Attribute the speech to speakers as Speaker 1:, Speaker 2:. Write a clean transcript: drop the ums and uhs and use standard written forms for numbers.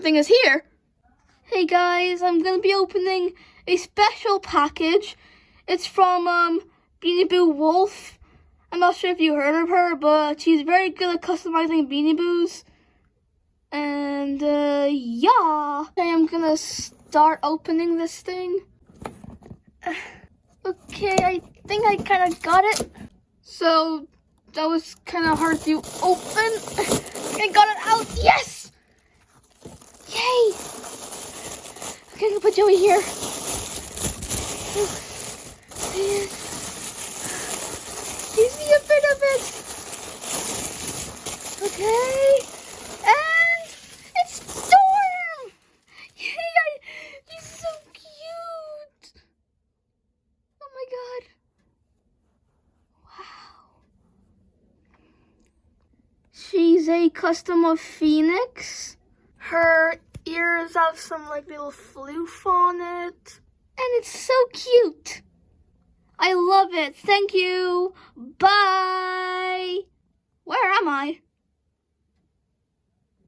Speaker 1: everything is here. Hey guys, I'm gonna be opening a special package. It's from Beanie Boo Wolf. I'm not sure if you heard of her, but she's very good at customizing Beanie Boos. And yeah, okay, I'm gonna start opening this thing. Okay, I think I kind of got it. So that was kind of hard to open. I got it out. Yes! Yay! Okay, I'm gonna put Joey here. Gives me a bit of it. Okay, and it's Storm. Yay! He's so cute. Oh my god. Wow. She's a custom of Phoenix. Her ears have some like little floof on it. And it's so cute. I love it. Thank you. Bye. Where am I?